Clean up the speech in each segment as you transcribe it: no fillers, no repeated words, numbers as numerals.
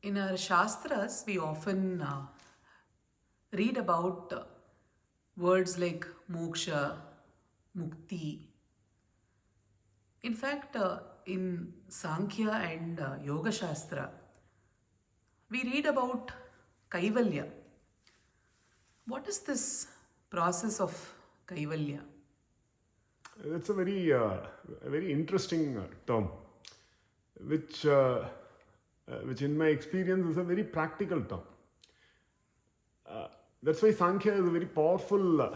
In our Shastras, we often read about words like moksha, mukti. In fact, in Sankhya and Yoga Shastra, we read about Kaivalya. What is this process of Kaivalya? It's a very interesting term, which, which in my experience is a very practical term. That's why Sankhya is a very powerful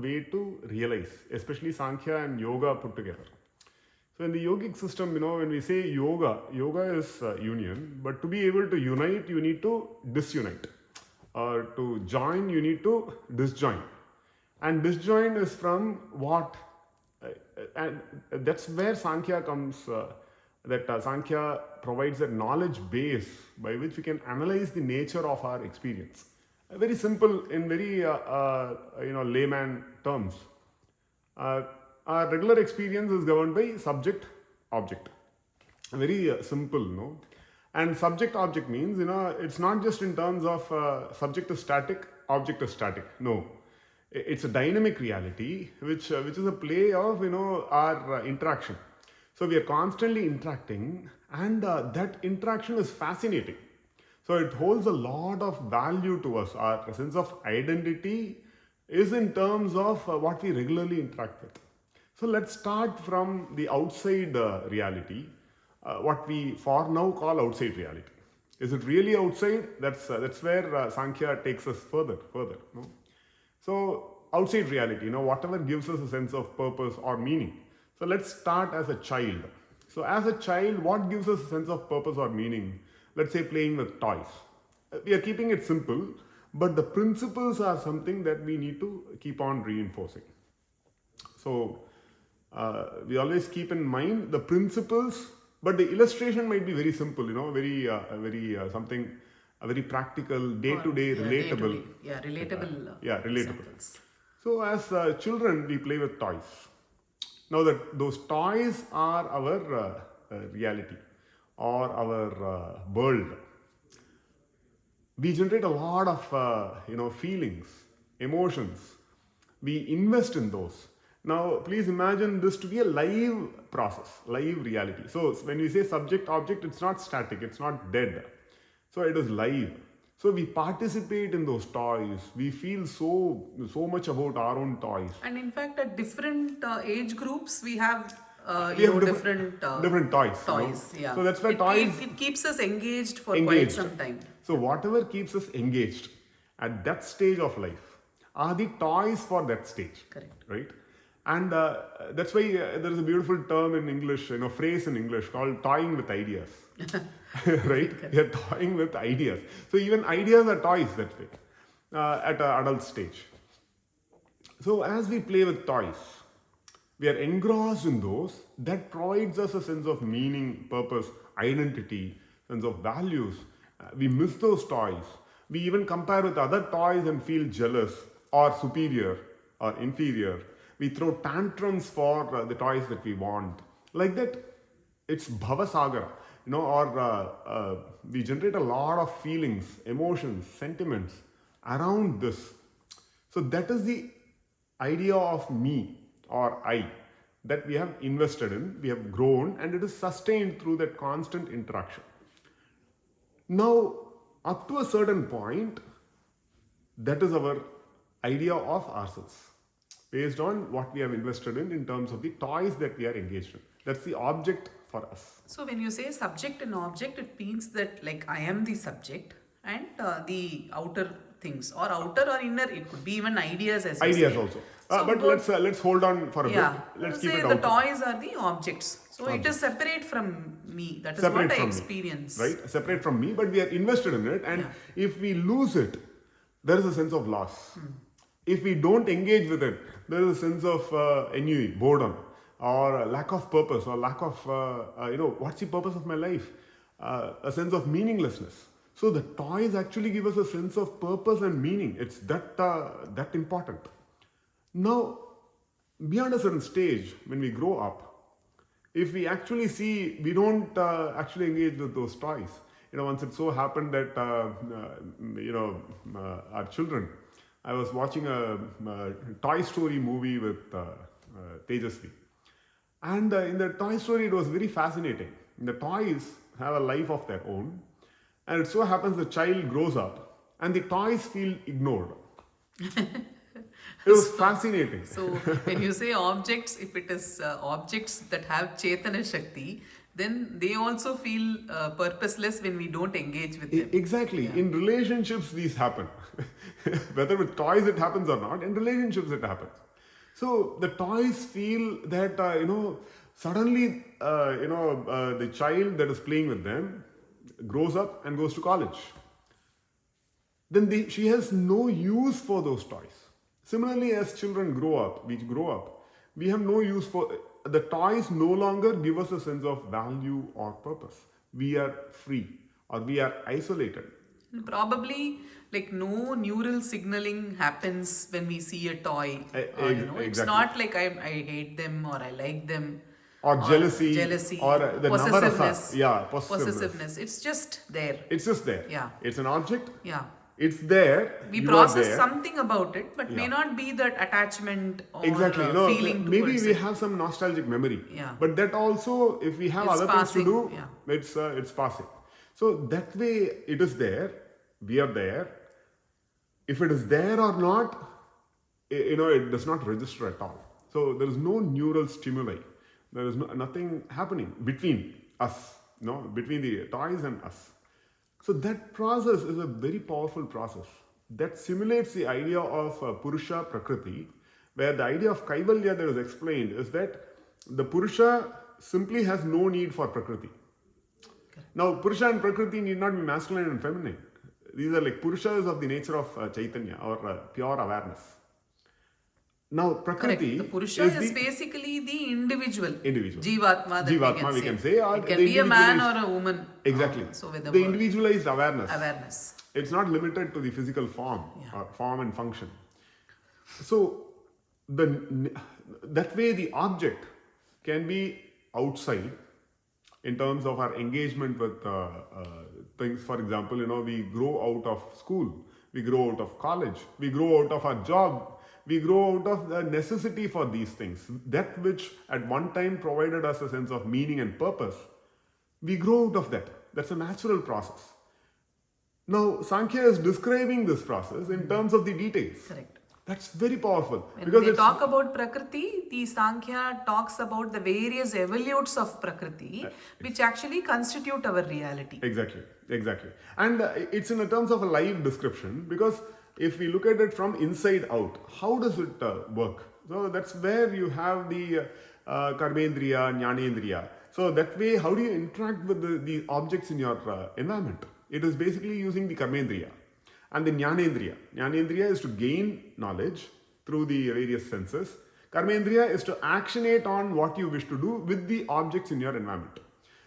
way to realize, especially Sankhya and Yoga put together. So in the yogic system, when we say yoga is union, but to be able to unite, you need to disunite. Or to join, you need to disjoin. And disjoin is from what? And that's where Sankhya comes, that Sankhya provides a knowledge base by which we can analyze the nature of our experience. Very simple, in very layman terms. Uh, our regular experience is governed by subject object. Very simple, no? And subject object means, it's not just in terms of subject is static, object is static. No. It's a dynamic reality which is a play of, our interaction. So we are constantly interacting, and that interaction is fascinating. So it holds a lot of value to us. Our sense of identity is in terms of what we regularly interact with. So let's start from the outside reality, what we for now call outside reality. Is it really outside? That's where Sankhya takes us further. No? So outside reality, whatever gives us a sense of purpose or meaning. So let's start as a child. So as a child, what gives us a sense of purpose or meaning? Let's say playing with toys. We are keeping it simple, but the principles are something that we need to keep on reinforcing. So we always keep in mind the principles, but the illustration might be very simple, very something very practical, day to day, relatable. Day-to-day. Yeah, relatable Relatable. examples. So as children, we play with toys. Now that those toys are our reality or our world, we generate a lot of feelings, emotions. We invest in those. Now, please imagine this to be a live process, live reality. So when we say subject object, it's not static, it's not dead. So it is live. So we participate in those toys. We feel so much about our own toys. And in fact, at different age groups, we have We have different toys. toys. Yeah. So that's why It keeps us engaged for quite engaged. some time. So whatever keeps us engaged at that stage of life are the toys for that stage. Correct. Right? And that's why there is a beautiful term in English, phrase in English called toying with ideas. Right? We are toying with ideas. So even ideas are toys that way at an adult stage. So as we play with toys, we are engrossed in those. That provides us a sense of meaning, purpose, identity, sense of values. We miss those toys. We even compare with other toys and feel jealous or superior or inferior. We throw tantrums for the toys that we want. Like that, it's bhavasagara, or we generate a lot of feelings, emotions, sentiments around this. So that is the idea of me or I that we have invested in, we have grown, and it is sustained through that constant interaction. Now, up to a certain point, that is our idea of ourselves, based on what we have invested in terms of the toys that we are engaged in. That's the object for us. So when you say subject and object, it means that like I am the subject and the outer things, or outer or inner. It could be even ideas as you Ideas say. also. So But let's hold on for a yeah, bit. Let's say keep it the out. toys are the objects. So it is separate from me. That is Separate what I from me, experience. right? Separate from me, but we are invested in it, and Yeah. if we lose it, there is a sense of loss. If we don't engage with it, there is a sense of ennui, boredom, or lack of purpose, or lack of what's the purpose of my life? A sense of meaninglessness. So the toys actually give us a sense of purpose and meaning. It's that important. Now, beyond a certain stage, when we grow up, if we actually see we don't actually engage with those toys, once it so happened that our children. I was watching a Toy Story movie with Tejasvi, and in the Toy Story, it was very fascinating. The toys have a life of their own, and it so happens the child grows up, and the toys feel ignored. It was fascinating. So when you say objects, if it is objects that have Chetana Shakti, then they also feel purposeless when we don't engage with them. Exactly. Yeah. In relationships, these happen. Whether with toys it happens or not, in relationships it happens. So the toys feel that, suddenly, the child that is playing with them grows up and goes to college. Then she has no use for those toys. Similarly, as children grow up, we have no use for the toys. No longer give us a sense of value or purpose. We are free or we are isolated. Probably like no neural signaling happens when we see a toy. Exactly. It's not like I hate them or I like them. Or jealousy, or the possessiveness. possessiveness. It's just there. It's just there. Yeah. It's an object. Yeah. It's there. We you process are there. something about it, but may Yeah. not be that attachment or Exactly. feeling Maybe towards we it. have some nostalgic memory. Yeah. But that also, if we have It's other passing, things to do, yeah. it's passing. So that way, it is there. We are there. If it is there or not, it does not register at all. So there is no neural stimuli. There is nothing happening between us, between the toys and us. So that process is a very powerful process that simulates the idea of Purusha Prakriti, where the idea of Kaivalya that is explained is that the Purusha simply has no need for Prakriti. Now, Purusha and Prakriti need not be masculine and feminine. These are like Purusha is of the nature of Chaitanya or pure awareness. Now, Prakriti. Correct. The Purusha is basically the individual. Jivatma, that we can say. Or it can be a man or a woman. Exactly. So with the individualized awareness. Awareness. It's not limited to the physical form, or form and function. So, that way the object can be outside in terms of our engagement with things. For example, we grow out of school, we grow out of college, we grow out of our job, we grow out of the necessity for these things. That which at one time provided us a sense of meaning and purpose, we grow out of that. That's a natural process. Now, Sankhya is describing this process in terms of the details. Correct. That's very powerful. When they talk about Prakriti, the Sankhya talks about the various evolutes of Prakriti, which actually constitute our reality. Exactly. And it's in terms of a live description, because if we look at it from inside out, how does it work? So that's where you have the Karmendriya, Jnanendriya. So that way, how do you interact with the objects in your environment? It is basically using the Karmendriya. And the Jnanendriya. Jnanendriya is to gain knowledge through the various senses. Karmendriya is to actionate on what you wish to do with the objects in your environment.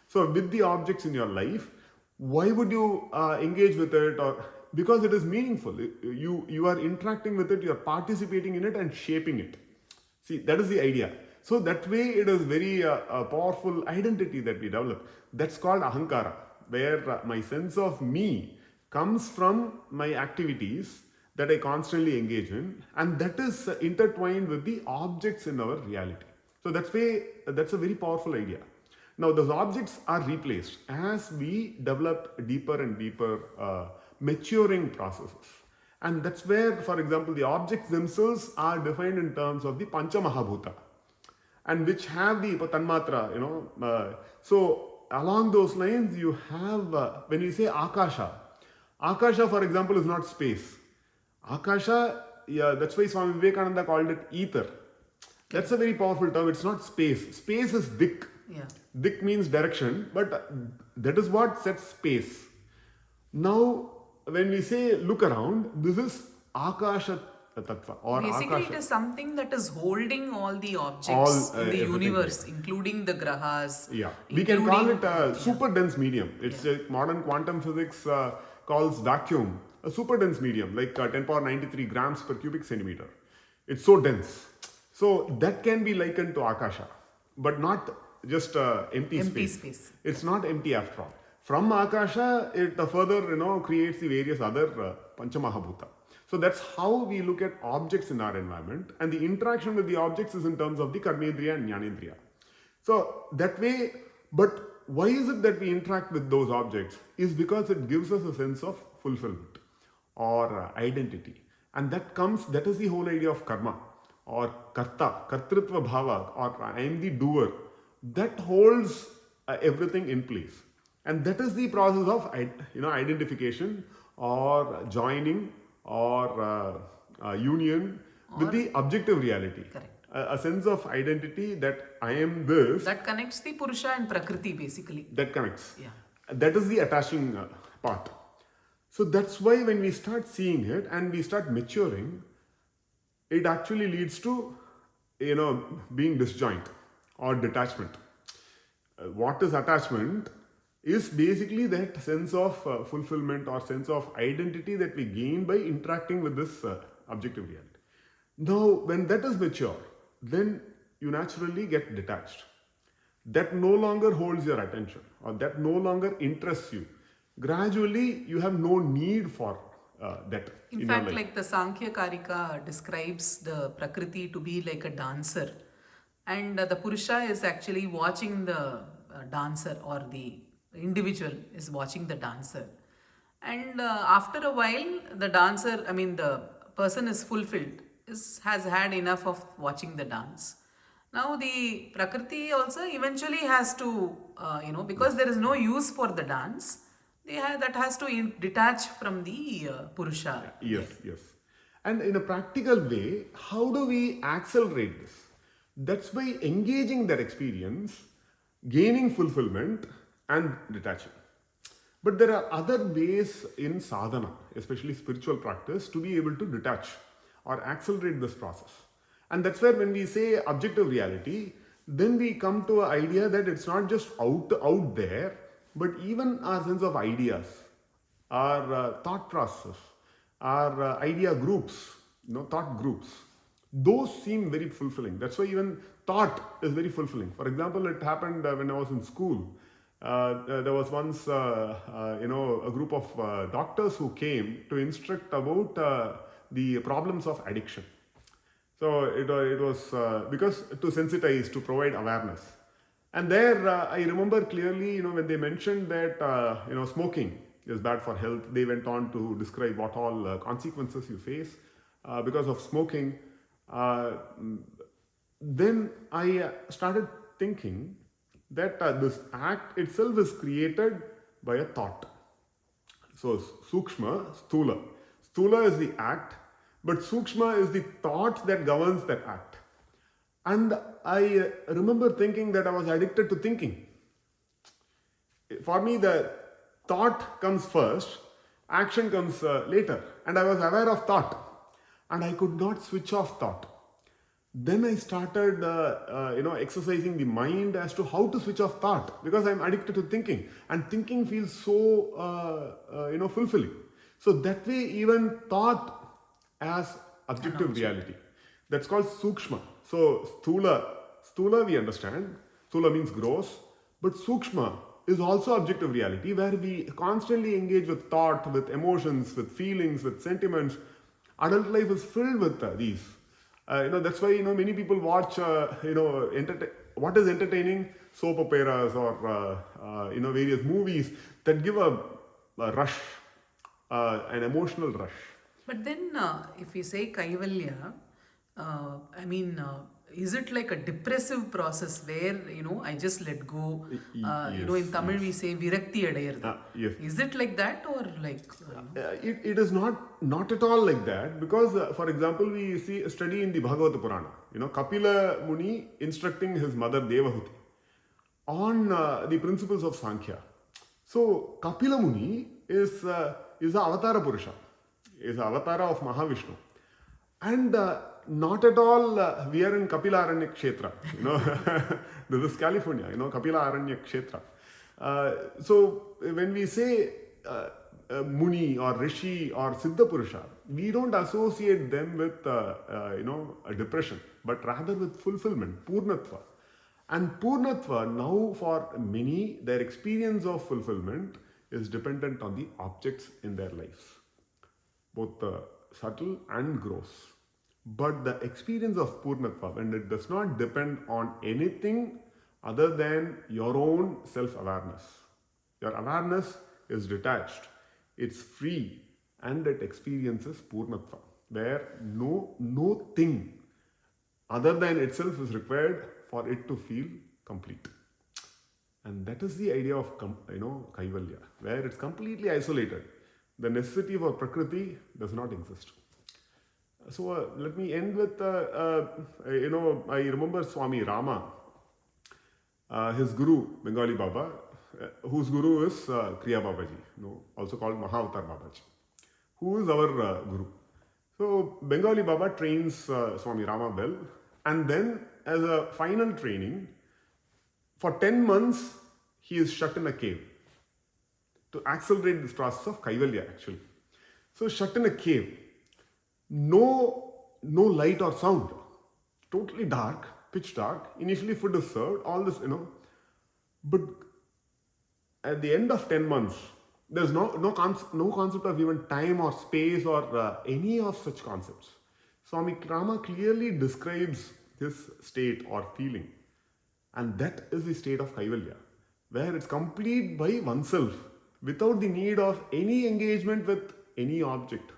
So with the objects in your life, why would you engage with it? Or because it is meaningful. You are interacting with it, you are participating in it and shaping it. See, that is the idea. So that way it is very a powerful identity that we develop. That's called ahankara, where my sense of me comes from my activities that I constantly engage in, and that is intertwined with the objects in our reality. So that's a very powerful idea. Now those objects are replaced as we develop deeper and deeper maturing processes. And that's where, for example, the objects themselves are defined in terms of the Pancha Mahabhuta, and which have the Tanmatra, so along those lines, you have, when we say Akasha, Akasha, for example, is not space. Akasha, that's why Swami Vivekananda called it ether. That's a very powerful term. It's not space. Space is dik. Yeah. Dik means direction, but that is what sets space. Now, when we say look around, this is Akasha Tattva or Basically, Akasha. it is something that is holding all the objects in the everything, universe, including the grahas. Yeah, we can call it a including- super dense medium. It's modern quantum physics calls vacuum a super dense medium, like 10 power 93 grams per cubic centimeter. It's so dense. So that can be likened to Akasha, but not just empty space. space. It's not empty after all. From Akasha, it further, creates the various other Panchamahabhuta. So that's how we look at objects in our environment, and the interaction with the objects is in terms of the Karmendriya and Jnanendriya. So that way, but why is it that we interact with those objects? Is because it gives us a sense of fulfillment or identity. And that is the whole idea of karma or karta, kartritva bhava, or I am the doer. That holds everything in place. And that is the process of identification or joining or union with the objective reality. Correct. A sense of identity that I am this. That connects the Purusha and Prakriti basically. That connects. Yeah. That is the attaching part. So that's why when we start seeing it and we start maturing, it actually leads to, being disjoint or detachment. What is attachment? Is basically that sense of fulfillment or sense of identity that we gain by interacting with this objective reality. Now, when that is mature, then you naturally get detached. That no longer holds your attention or that no longer interests you. Gradually, you have no need for that. In fact, like the Sankhya Karika describes the Prakriti to be like a dancer, and the Purusha is actually watching the dancer, or the individual is watching the dancer. And after a while, the person is fulfilled, has had enough of watching the dance. Now the Prakriti also eventually has to, because there is no use for the dance, that has to detach from the Purusha. Yes, yes. And in a practical way, how do we accelerate this? That's by engaging that experience, gaining fulfillment, and detaching. But there are other ways in sadhana, especially spiritual practice, to be able to detach or accelerate this process. And that's where when we say objective reality, then we come to an idea that it's not just out there, but even our sense of ideas, our thought process, our idea groups, thought groups, those seem very fulfilling. That's why even thought is very fulfilling. For example, it happened when I was in school. There was once, a group of doctors who came to instruct about the problems of addiction. So it was because to sensitize, to provide awareness. And there I remember clearly, when they mentioned that, smoking is bad for health, they went on to describe what all consequences you face because of smoking. Then I started thinking that this act itself is created by a thought. So Sukshma, Sthula. Sthula is the act, but Sukshma is the thought that governs that act. And I remember thinking that I was addicted to thinking. For me, the thought comes first, action comes later. And I was aware of thought. And I could not switch off thought. Then I started, exercising the mind as to how to switch off thought, because I'm addicted to thinking, and thinking feels so, fulfilling. So that way, even thought as objective reality. That's called sukshma. So sthula we understand. Sthula means gross, but sukshma is also objective reality, where we constantly engage with thought, with emotions, with feelings, with sentiments. Adult life is filled with these. That's why many people watch what is entertaining, soap operas or various movies that give a rush, an emotional rush. But then if we say Kaivalya, is it like a depressive process where I just let go? In Tamil we say virakti adayirthu. Yes. Is it like that, or like? It is not at all like that, because for example we see a study in the Bhagavata Purana. Kapila Muni instructing his mother Devahuti on the principles of Sankhya. So Kapila Muni is the Avatara Purusha, is the Avatara of Mahavishnu, and not at all we are in Kapila Aranya Kshetra. This is California. Kapila Aranya Kshetra. So when we say Muni or Rishi or Siddha Purusha, we don't associate them with a depression, but rather with fulfillment, Purnatva. And Purnatva, now for many, their experience of fulfillment is dependent on the objects in their lives, both the subtle and gross. But the experience of Purnatva, when it does not depend on anything other than your own self awareness, your awareness is detached, it's free, and it experiences Purnatva, where no thing other than itself is required for it to feel complete. And that is the idea of Kaivalya, where it's completely isolated. The necessity for Prakriti does not exist. So let me end with I remember Swami Rama, his guru Bengali Baba, whose guru is Kriya Babaji, also called Mahavatar Babaji, who is our guru. So Bengali Baba trains Swami Rama well, and then as a final training, for 10 months he is shut in a cave to accelerate this process of Kaivalya actually. So shut in a cave, no light or sound, totally dark, pitch dark. Initially food is served, all this, but at the end of 10 months, there's no concept of even time or space or any of such concepts. Swami Rama clearly describes his state or feeling, and that is the state of Kaivalya, where it's complete by oneself without the need of any engagement with any object,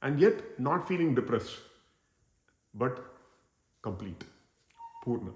and yet not feeling depressed, but complete, Purna.